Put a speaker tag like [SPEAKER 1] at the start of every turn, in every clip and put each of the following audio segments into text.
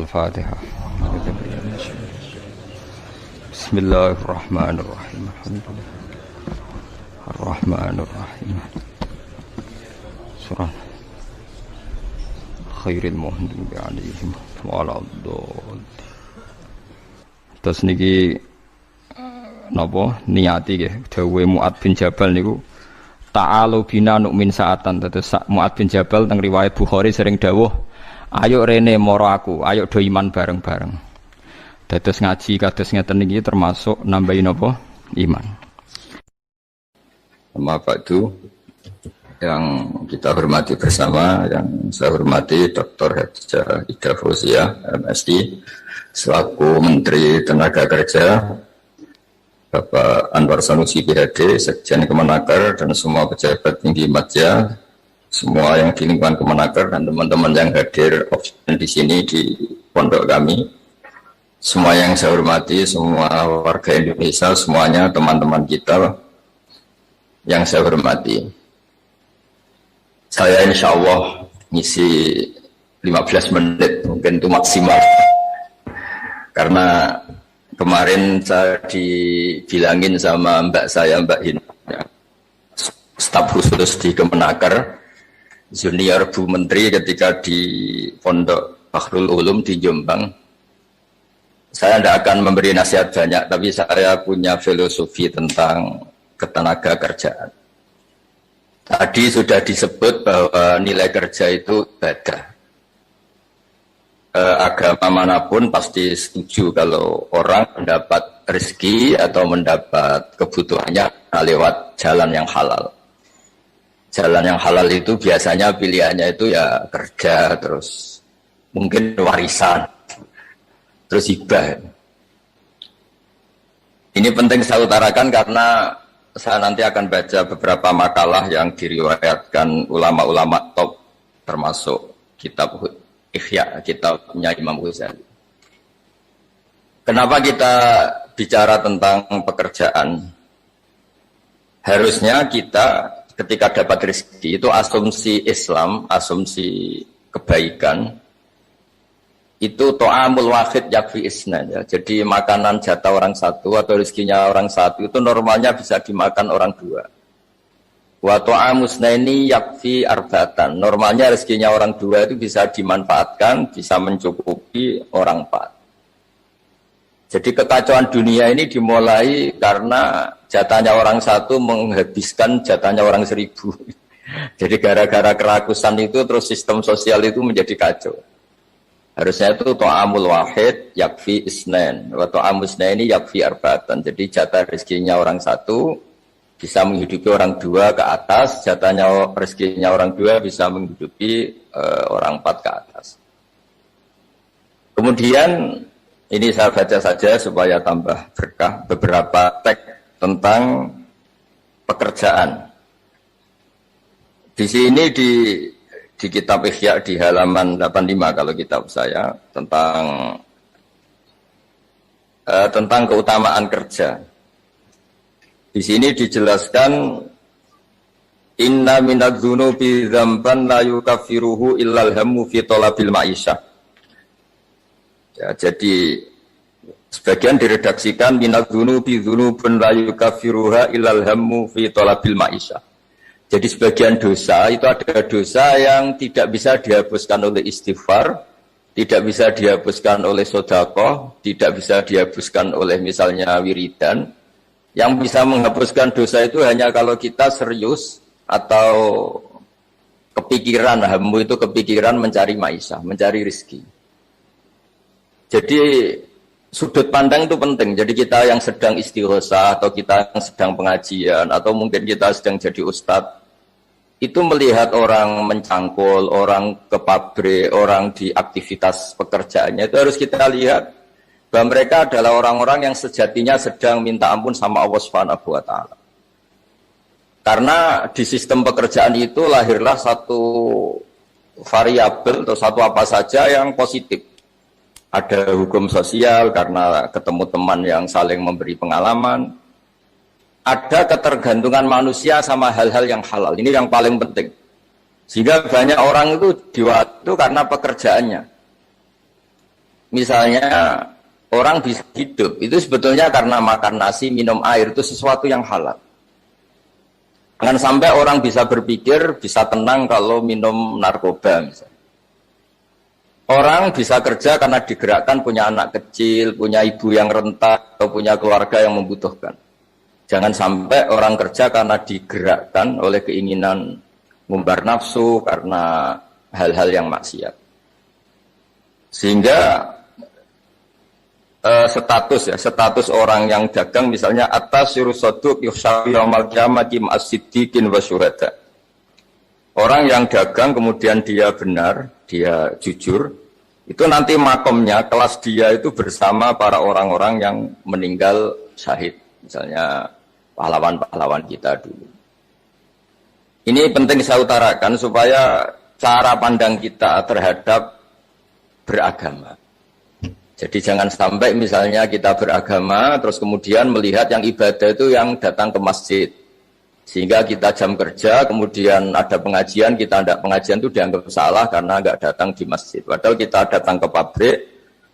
[SPEAKER 1] Al-Fatihah. Bismillahirrahmanirrahim. Ar-Rahmanirrahim. Surah Khairil Muhdibi alaihim waladhdallin. Terus niki napa niati nggih dawuhe Mu'adz bin Jabal niku ta'alu bina nu'min sa'atan. Terus Mu'adz bin Jabal teng riwayat Bukhari sering dawuh, ayo rene moro aku, ayo do iman bareng-bareng. Dados ngaji kados ngeten niki termasuk nambahi napa? Iman.
[SPEAKER 2] Amma ba'du, yang kita hormati bersama, yang saya hormati Dr. Hadijah Ida Fauziyah, MSI, selaku Menteri Tenaga Kerja, Bapak Anwar Sanusi PhD, Sekjen Kemenaker, dan semua pejabat tinggi Madya, semua yang di lingkungan Kemenaker, dan teman-teman yang hadir di sini di pondok kami. Semua yang saya hormati, semua warga Indonesia, semuanya teman-teman kita yang saya hormati. Saya insya Allah ngisi 15 menit, mungkin itu maksimal. Karena kemarin saya dibilangin sama mbak saya, Mbak Hina, staf khusus di Kemenaker, junior Bu Menteri ketika di Pondok Bahrul Ulum di Jombang. Saya tidak akan memberi nasihat banyak, tapi saya punya filosofi tentang ketenaga kerjaan. Tadi sudah disebut bahwa nilai kerja itu ibadah. Agama manapun pasti setuju kalau orang mendapat rezeki atau mendapat kebutuhannya lewat jalan yang halal. Jalan yang halal itu biasanya pilihannya itu ya kerja, terus mungkin warisan, terus hibah. Ini penting saya utarakan karena saya nanti akan baca beberapa makalah yang diriwayatkan ulama-ulama top, termasuk kitab Ihya, kitabnya Imam Ghazali. Kenapa kita bicara tentang pekerjaan? Harusnya kita ketika dapat rezeki itu asumsi Islam, asumsi kebaikan, itu to'amul wahid yakfi isnan, ya. Jadi makanan jatah orang satu atau rezekinya orang satu itu normalnya bisa dimakan orang dua. Wa to'amusnaini yakfi arbatan, normalnya rezekinya orang dua itu bisa dimanfaatkan, bisa mencukupi orang empat. Jadi kekacauan dunia ini dimulai karena jatahnya orang satu menghabiskan jatahnya orang 1000. Jadi gara-gara kerakusan itu terus sistem sosial itu menjadi kacau. Harusnya itu to'amul wahid yakfi isnan, wa to'amusnaini yakfi arbatan. Jadi jatah rezekinya orang satu bisa menghidupi orang dua ke atas, jatahnya rezekinya orang dua bisa menghidupi orang empat ke atas. Kemudian ini saya baca saja supaya tambah berkah beberapa teks tentang pekerjaan. Di sini di kitab Ihya di halaman 85 kalau kitab saya tentang keutamaan kerja. Di sini dijelaskan inna minadz-dzunubi dzamban la yukaffiruhu illal hammu fi talabil ma'isyah. Ya, jadi sebagian diredaksikan minadz-dzunubi dzunubun la yukaffiruha illal hammu fi talabil ma'isyah. Jadi sebagian dosa itu ada dosa yang tidak bisa dihapuskan oleh istighfar, tidak bisa dihapuskan oleh sedekah, tidak bisa dihapuskan oleh misalnya wiridan. Yang bisa menghapuskan dosa itu hanya kalau kita serius atau kepikiran, hammu itu kepikiran mencari maisha, mencari rezeki. Jadi sudut pandang itu penting. Jadi kita yang sedang istighosah atau kita yang sedang pengajian atau mungkin kita sedang jadi ustadz, itu melihat orang mencangkul, orang ke pabrik, orang di aktivitas pekerjaannya, itu harus kita lihat bahwa mereka adalah orang-orang yang sejatinya sedang minta ampun sama Allah Subhanahu wa Ta'ala. Karena di sistem pekerjaan itu lahirlah satu variabel atau satu apa saja yang positif. Ada hukum sosial karena ketemu teman yang saling memberi pengalaman. Ada ketergantungan manusia sama hal-hal yang halal. Ini yang paling penting. Sehingga banyak orang itu diwaktu karena pekerjaannya. misalnya orang bisa hidup itu sebetulnya karena makan nasi, minum air itu sesuatu yang halal. Jangan sampai orang bisa berpikir bisa tenang kalau minum narkoba misalnya. Orang bisa kerja karena digerakkan punya anak kecil, punya ibu yang rentan atau punya keluarga yang membutuhkan. Jangan sampai orang kerja karena digerakkan oleh keinginan ngumbar nafsu karena hal-hal yang maksiat. Sehingga status orang yang dagang misalnya atas sirusoduk yuhsyafi yaumal qiyamati ma'as-siddiqin wa syuhada. Orang yang dagang kemudian dia benar, dia jujur, itu nanti makomnya kelas dia itu bersama para orang-orang yang meninggal syahid, misalnya pahlawan-pahlawan kita dulu. Ini penting saya utarakan supaya cara pandang kita terhadap beragama. Jadi jangan sampai misalnya kita beragama terus kemudian melihat yang ibadah itu yang datang ke masjid. Sehingga kita jam kerja kemudian ada pengajian, kita tidak pengajian itu dianggap salah karena nggak datang di masjid. Padahal kita datang ke pabrik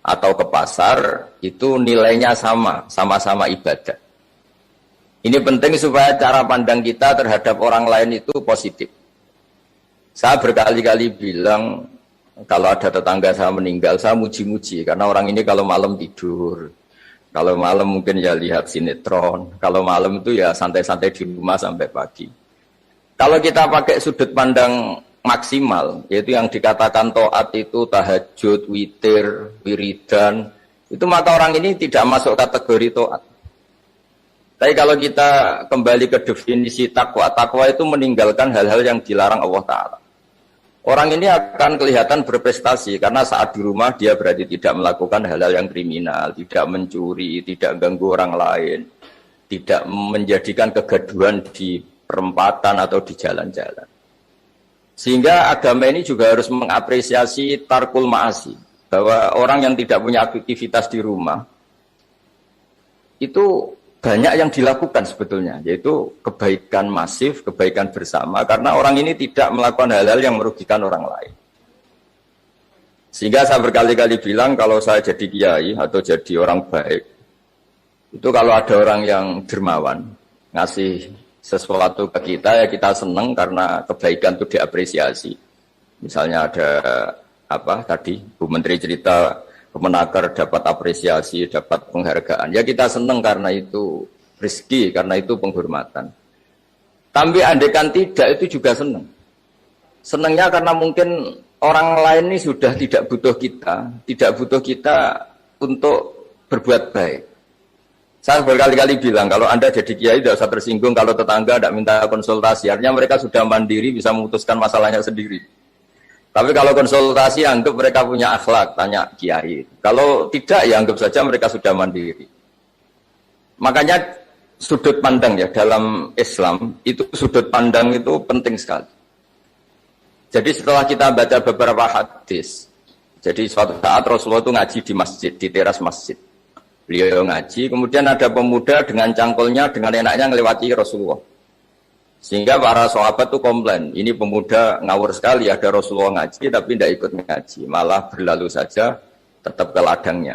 [SPEAKER 2] atau ke pasar itu nilainya sama-sama ibadah. Ini penting supaya cara pandang kita terhadap orang lain itu positif. Saya berkali-kali bilang kalau ada tetangga saya meninggal, saya muji-muji. Karena orang ini kalau malam tidur. Kalau malam mungkin ya lihat sinetron. Kalau malam itu ya santai-santai di rumah sampai pagi. Kalau kita pakai sudut pandang maksimal, yaitu yang dikatakan taat itu tahajud, witir, wiridan. Itu maka orang ini tidak masuk kategori taat. Tapi kalau kita kembali ke definisi takwa, takwa itu meninggalkan hal-hal yang dilarang Allah Ta'ala. Orang ini akan kelihatan berprestasi karena saat di rumah dia berarti tidak melakukan hal-hal yang kriminal, tidak mencuri, tidak ganggu orang lain, tidak menjadikan kegaduhan di perempatan atau di jalan-jalan. Sehingga agama ini juga harus mengapresiasi tarkul ma'asi, bahwa orang yang tidak punya aktivitas di rumah itu banyak yang dilakukan sebetulnya, yaitu kebaikan masif, kebaikan bersama, karena orang ini tidak melakukan hal-hal yang merugikan orang lain. Sehingga saya berkali-kali bilang kalau saya jadi kiai atau jadi orang baik, itu kalau ada orang yang dermawan, ngasih sesuatu ke kita, ya kita senang karena kebaikan itu diapresiasi. Misalnya ada apa tadi, Bu Menteri cerita, Kemenaker dapat apresiasi, dapat penghargaan. Ya kita senang karena itu rezeki, karena itu penghormatan. Tapi andaikan tidak, itu juga senang. Senangnya karena mungkin orang lain ini sudah tidak butuh kita untuk berbuat baik. Saya berkali-kali bilang, kalau Anda jadi kiai tidak usah tersinggung kalau tetangga tidak minta konsultasi. Artinya mereka sudah mandiri, bisa memutuskan masalahnya sendiri. Tapi kalau konsultasi, anggap mereka punya akhlak, tanya kiai. Kalau tidak, ya anggap saja mereka sudah mandiri. Makanya sudut pandang ya dalam Islam, itu sudut pandang itu penting sekali. Jadi setelah kita baca beberapa hadis, jadi suatu saat Rasulullah itu ngaji di masjid, di teras masjid. Beliau ngaji, kemudian ada pemuda dengan cangkulnya, dengan enaknya melewati Rasulullah. Sehingga para sahabat itu komplain, ini pemuda ngawur sekali, ada Rasulullah ngaji tapi tidak ikut ngaji, malah berlalu saja tetap ke ladangnya.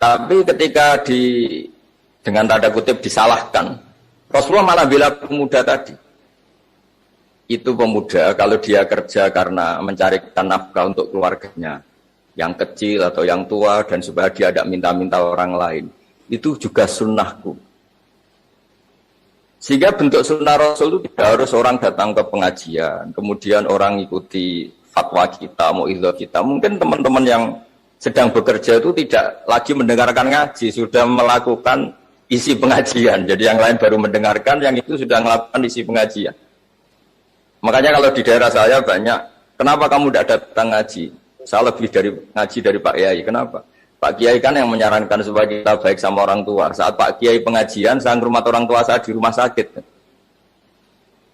[SPEAKER 2] Tapi ketika dengan tanda kutip disalahkan, Rasulullah malah bela pemuda tadi. Itu pemuda kalau dia kerja karena mencarikan nafkah untuk keluarganya, yang kecil atau yang tua, dan supaya dia tidak minta-minta orang lain, itu juga sunnahku. Sehingga bentuk sunnah Rasul itu tidak harus orang datang ke pengajian, kemudian orang ikuti fatwa kita, mu'idzah kita. Mungkin teman-teman yang sedang bekerja itu tidak lagi mendengarkan ngaji, sudah melakukan isi pengajian. Jadi yang lain baru mendengarkan, yang itu sudah melakukan isi pengajian. Makanya kalau di daerah saya banyak, kenapa kamu tidak datang ngaji? Saya lebih ngaji dari Pak Kiai. Kenapa? Pak Kiai kan yang menyarankan supaya kita baik sama orang tua. Saat Pak Kiai pengajian, saya ngurmat orang tua saya di rumah sakit.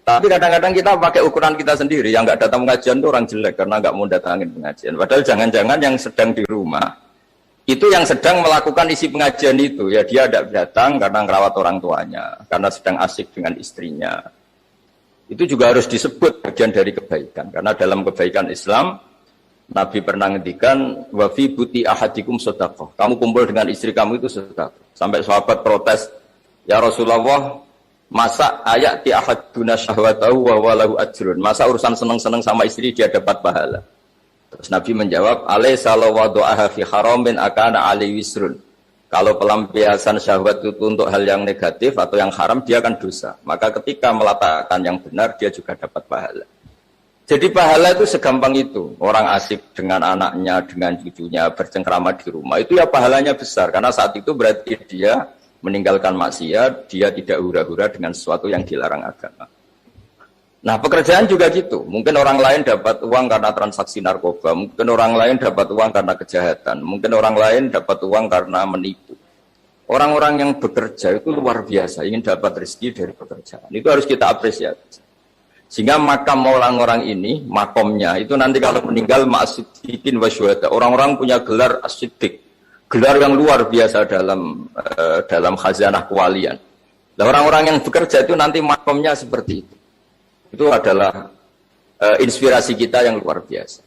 [SPEAKER 2] Tapi kadang-kadang kita pakai ukuran kita sendiri. Yang nggak datang pengajian itu orang jelek karena nggak mau datangin pengajian. Padahal jangan-jangan yang sedang di rumah itu yang sedang melakukan isi pengajian itu. Ya dia tidak datang karena ngerawat orang tuanya, karena sedang asik dengan istrinya. Itu juga harus disebut bagian dari kebaikan. Karena dalam kebaikan Islam Nabi pernah ngendikan wa fi buti ahadikum shadaqah. Kamu kumpul dengan istri kamu itu sedekah. Sampai sahabat protes, "Ya Rasulullah, masa ayati ahaduna syahwatahu wa walahu ajrun?" Masa urusan seneng-seneng sama istri dia dapat pahala? Terus Nabi menjawab, "Alaysa law wada'aha fi haramin akana alaihi wisrun." Kalau pelampiasan syahwat itu untuk hal yang negatif atau yang haram, dia akan dosa. Maka ketika meletakkan yang benar, dia juga dapat pahala. Jadi pahala itu segampang itu. Orang asik dengan anaknya, dengan cucunya, bercengkrama di rumah. Itu ya pahalanya besar. Karena saat itu berarti dia meninggalkan maksiat, dia tidak hura-hura dengan sesuatu yang dilarang agama. Nah, pekerjaan juga gitu. Mungkin orang lain dapat uang karena transaksi narkoba. Mungkin orang lain dapat uang karena kejahatan. Mungkin orang lain dapat uang karena menipu. Orang-orang yang bekerja itu luar biasa. Ingin dapat rezeki dari pekerjaan. Itu harus kita apresiasi. Sehingga makam orang-orang ini, makomnya, itu nanti kalau meninggal ma'asidikin wa syuhada. Orang-orang punya gelar asidik. Gelar yang luar biasa dalam khazanah kewalian. Nah, orang-orang yang bekerja itu nanti makomnya seperti itu. Itu adalah inspirasi kita yang luar biasa.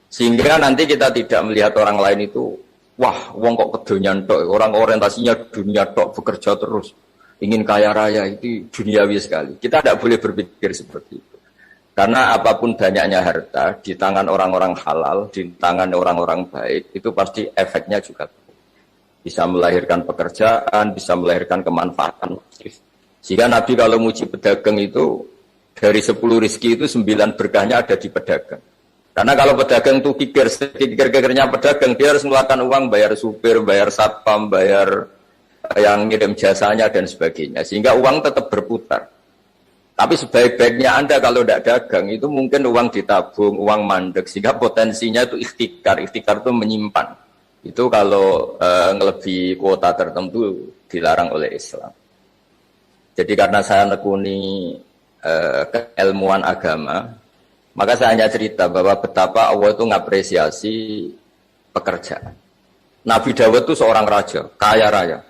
[SPEAKER 2] Sehingga nanti kita tidak melihat orang lain itu, wah, wong kok kedonyan tok, orang orientasinya dunia tok, bekerja terus. Ingin kaya raya itu duniawi sekali. Kita tidak boleh berpikir seperti itu. Karena apapun banyaknya harta di tangan orang-orang halal, di tangan orang-orang baik, itu pasti efeknya juga bisa melahirkan pekerjaan, bisa melahirkan kemanfaatan. Sehingga Nabi kalau muji pedagang itu dari 10 rezeki itu 9 berkahnya ada di pedagang. Karena kalau pedagang itu kikir-kikirnya pedagang, dia harus mengeluarkan uang bayar supir, bayar satpam, bayar yang ngirim jasanya dan sebagainya, sehingga uang tetap berputar. Tapi sebaik-baiknya Anda kalau tidak dagang itu mungkin uang ditabung, uang mandek, sehingga potensinya itu ikhtikar itu menyimpan. Itu kalau ngelebihi kuota tertentu dilarang oleh Islam. Jadi karena saya nekuni keilmuan agama, maka saya hanya cerita bahwa betapa Allah itu ngapresiasi pekerjaan. Nabi Dawud itu seorang raja, kaya raya.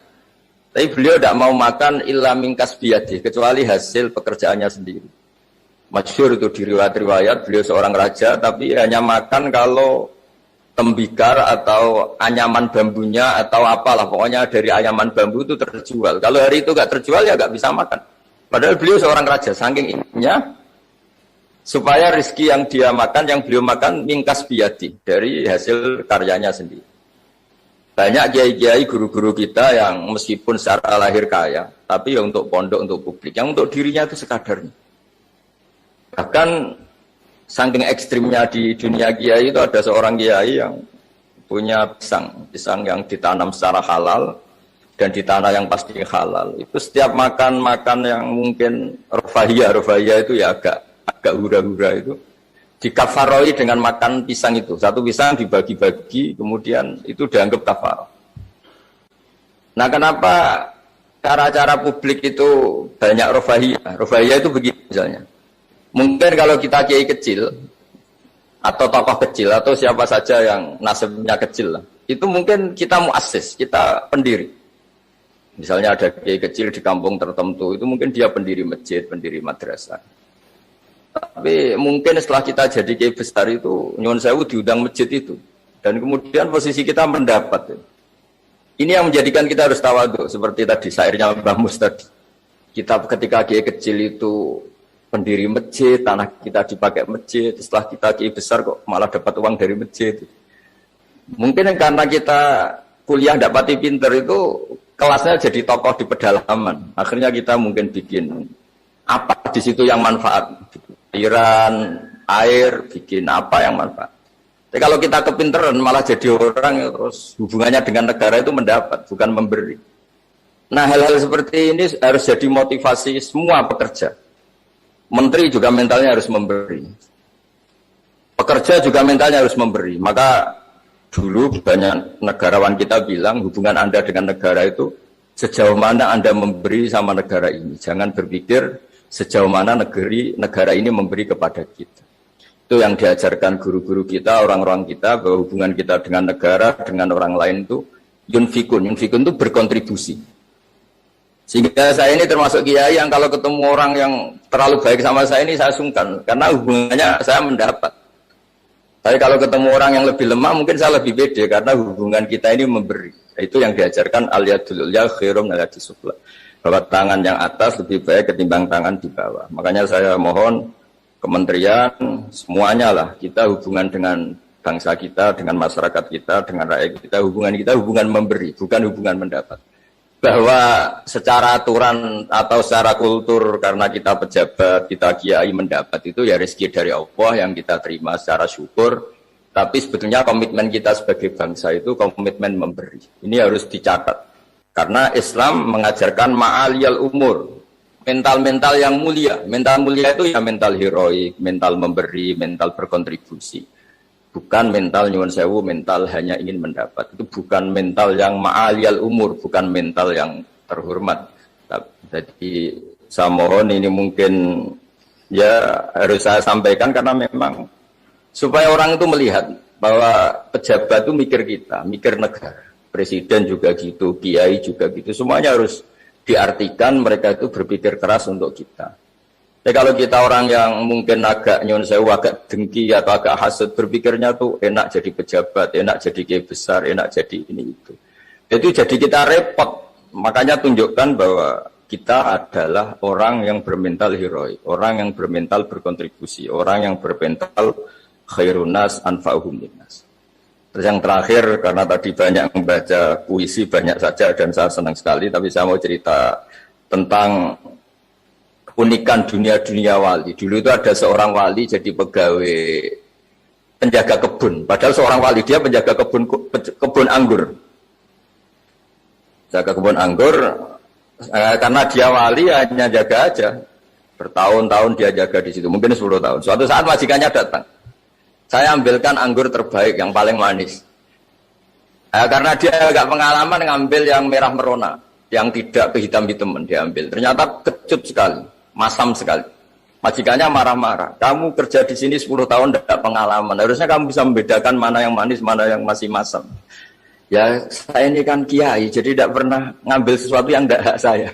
[SPEAKER 2] Tapi beliau tidak mau makan illa mingkas biyadi, kecuali hasil pekerjaannya sendiri. Masyhur itu di riwayat-riwayat, beliau seorang raja, tapi hanya makan kalau tembikar atau anyaman bambunya atau apalah, pokoknya dari anyaman bambu itu terjual. Kalau hari itu nggak terjual ya nggak bisa makan. Padahal beliau seorang raja, saking inginnya supaya rezeki yang dia makan, yang beliau makan mingkas biyadi, dari hasil karyanya sendiri. Banyak kiai-kiai guru-guru kita yang meskipun secara lahir kaya, tapi ya untuk pondok, untuk publik, yang untuk dirinya itu sekadarnya. Bahkan saking ekstrimnya di dunia kiai itu ada seorang kiai yang punya pisang yang ditanam secara halal dan di tanah yang pasti halal. Itu setiap makan yang mungkin rofahiyah itu ya agak hura-hura itu. Dikafaroi dengan makan pisang itu. Satu pisang dibagi-bagi, kemudian itu dianggap kafarah. Nah, kenapa cara-cara publik itu banyak rofahiyah? Rofahiyah itu begini misalnya. Mungkin kalau kita kiai kecil, atau tokoh kecil, atau siapa saja yang nasibnya kecil lah, itu mungkin kita muassis, kita pendiri. Misalnya ada kiai kecil di kampung tertentu, itu mungkin dia pendiri masjid, pendiri madrasah. Tapi mungkin setelah kita jadi kiai besar itu, nyuwun sewu diundang masjid itu. Dan kemudian posisi kita mendapat. Ini yang menjadikan kita harus tawadhu. Seperti tadi, syairnya Mbah Mus tadi. Kita ketika kiai kecil itu pendiri masjid, tanah kita dipakai masjid. Setelah kita kiai besar kok malah dapat uang dari masjid. Mungkin karena kita kuliah tidak pati pinter itu, kelasnya jadi tokoh di pedalaman. Akhirnya kita mungkin bikin apa di situ yang manfaat. Aliran air, bikin apa yang manfaat. Tapi kalau kita kepinteran malah jadi orang yang terus hubungannya dengan negara itu mendapat, bukan memberi. Nah, hal-hal seperti ini harus jadi motivasi semua pekerja. Menteri juga mentalnya harus memberi. Pekerja juga mentalnya harus memberi. Maka dulu banyak negarawan kita bilang hubungan Anda dengan negara itu sejauh mana Anda memberi sama negara ini. Jangan berpikir sejauh mana negara ini memberi kepada kita. Itu yang diajarkan guru-guru kita, orang-orang kita, bahwa hubungan kita dengan negara, dengan orang lain itu yunfikun. Yunfikun itu berkontribusi. Sehingga saya ini termasuk kiai yang kalau ketemu orang yang terlalu baik sama saya ini saya sungkan. Karena hubungannya saya mendapat. Tapi kalau ketemu orang yang lebih lemah, mungkin saya lebih pede karena hubungan kita ini memberi. Itu yang diajarkan al-yadul ulya khairum min al-yadis sufla. Bahwa tangan yang atas lebih baik ketimbang tangan di bawah. Makanya saya mohon kementerian semuanya lah kita hubungan dengan bangsa kita, dengan masyarakat kita, dengan rakyat kita hubungan memberi, bukan hubungan mendapat. Bahwa secara aturan atau secara kultur karena kita pejabat, kita kiai mendapat itu ya rezeki dari Allah yang kita terima secara syukur. Tapi sebetulnya komitmen kita sebagai bangsa itu komitmen memberi. Ini harus dicatat. Karena Islam mengajarkan ma'aliyal umur. Mental-mental yang mulia. Mental mulia itu ya mental heroik, mental memberi, mental berkontribusi. Bukan mental nyuwun sewu, mental hanya ingin mendapat. Itu bukan mental yang ma'aliyal umur, bukan mental yang terhormat. Jadi saya mohon ini mungkin ya harus saya sampaikan karena memang supaya orang itu melihat bahwa pejabat itu mikir kita, mikir negara. Presiden juga gitu, kiai juga gitu. Semuanya harus diartikan mereka itu berpikir keras untuk kita. Jadi kalau kita orang yang mungkin agak nyun sewu, agak dengki atau agak hasut, berpikirnya tuh enak jadi pejabat, enak jadi kiai besar, enak jadi ini itu. Jadi kita repot. Makanya tunjukkan bahwa kita adalah orang yang bermental heroik, orang yang bermental berkontribusi, orang yang bermental khairunas anfa'uhum linnas. Terus yang terakhir, karena tadi banyak membaca puisi, banyak saja dan saya senang sekali, tapi saya mau cerita tentang keunikan dunia wali. Dulu itu ada seorang wali jadi pegawai penjaga kebun. Padahal seorang wali dia penjaga kebun anggur. Jaga kebun anggur karena dia wali hanya jaga aja. Bertahun-tahun dia jaga di situ, mungkin 10 tahun. Suatu saat majikannya datang. Saya ambilkan anggur terbaik yang paling manis. Karena dia agak pengalaman ngambil yang merah merona, yang tidak kehitam-hitaman dia ambil. Ternyata kecut sekali. Masam sekali. Majikannya marah-marah. Kamu kerja di sini 10 tahun tidak pengalaman. Harusnya kamu bisa membedakan mana yang manis, mana yang masih masam. Ya, saya ini kan kiai, jadi tidak pernah ngambil sesuatu yang tidak hak saya.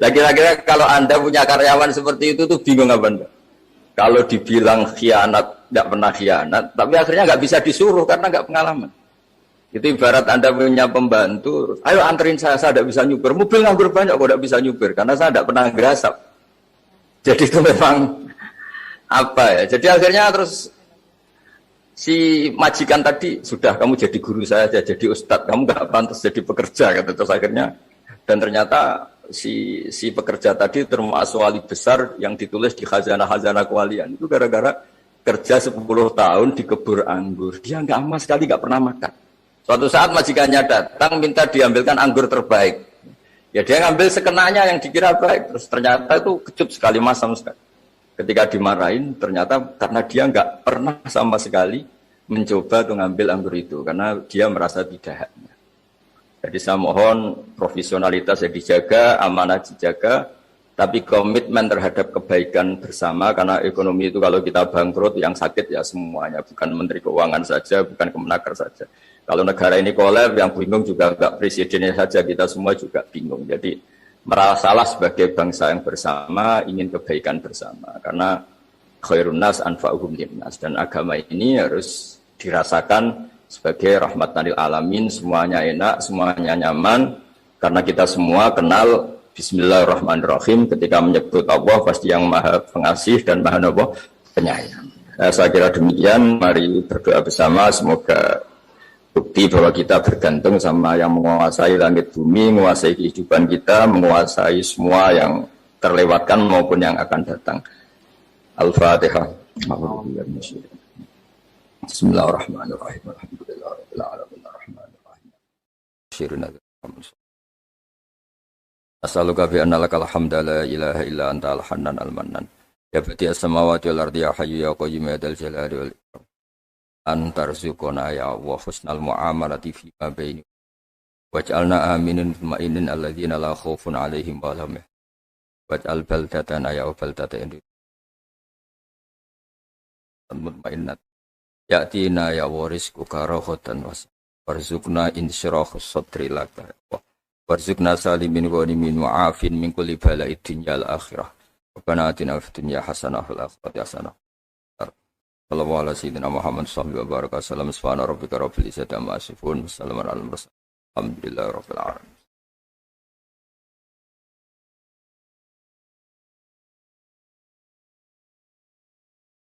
[SPEAKER 2] Nah, kira-kira kalau Anda punya karyawan seperti itu tuh bingung apa Anda? Kalau dibilang khianat, tidak pernah khianat, tapi akhirnya nggak bisa disuruh karena nggak pengalaman. Itu ibarat Anda punya pembantu, ayo anterin saya tidak bisa nyuper. Mobil nganggur banyak kok tidak bisa nyuper, karena saya tidak pernah gerasap. Jadi itu memang apa ya? Jadi akhirnya terus si majikan tadi sudah kamu jadi guru saya aja, jadi ustadz, kamu nggak pantas jadi pekerja kata terus akhirnya. Dan ternyata si pekerja tadi termasuk wali besar yang ditulis di khazanah kewalian itu gara-gara kerja 10 tahun di kebun anggur. Dia nggak sama sekali nggak pernah makan. Suatu saat majikannya datang minta diambilkan anggur terbaik. Ya dia ngambil sekenanya yang dikira baik, terus ternyata itu kecut sekali, masam sekali. Ketika dimarahin, ternyata karena dia nggak pernah sama sekali mencoba untuk ngambil anggur itu, karena dia merasa tidak haknya. Jadi saya mohon profesionalitas yang dijaga, amanah dijaga, tapi komitmen terhadap kebaikan bersama, karena ekonomi itu kalau kita bangkrut, yang sakit ya semuanya, bukan Menteri Keuangan saja, bukan Kemenaker saja. Kalau negara ini kolab, yang bingung juga enggak presidennya saja, kita semua juga bingung. Jadi merasalah sebagai bangsa yang bersama, ingin kebaikan bersama. Karena khairun nas anfa'uhum linnas. Dan agama ini harus dirasakan sebagai rahmatan lil alamin. Semuanya enak, semuanya nyaman. Karena kita semua kenal Bismillahirrahmanirrahim. Ketika menyebut Allah, pasti yang maha pengasih dan maha penyayang. Saya kira demikian. Mari berdoa bersama. Semoga bukti bahwa kita bergantung sama yang menguasai langit bumi, menguasai kehidupan kita, menguasai semua yang terlewatkan maupun yang akan datang. Al-Fatihah. Bismillahirrahmanirrahim. Alhamdulillahirabbil alamin arrahmanirrahim. As'aluka bi anna lakal hamda la ilaha illa anta al-hannan al-mannan. Ya badi'as samawati wal ardi ya hayyu ya qayyum ya dzal jalali wal ikram. Antar zukona ya Allah husnal mu'amalati fi ma baini waj'alna aminin mutmainin alladzina la khaufun 'alaihim wa lahum waj'al baldatana ya baldatan mutmainnat ya'tina ya warisku karahotan warzuqna insyirahus sadri laka warzuqna salimin ghanimin wa'afin min kulli bala'id dunya al akhirah rabbana atina fid dunya hasanah wal akhirati hasanah Sallallahu ala sayyidina Muhammad sallallahu alaihi wa barakatuh. Subhana rabbika rabbil izzati amma yasifun. Wassalamu ala al mursalin. Alhamdulillahirabbil alamin.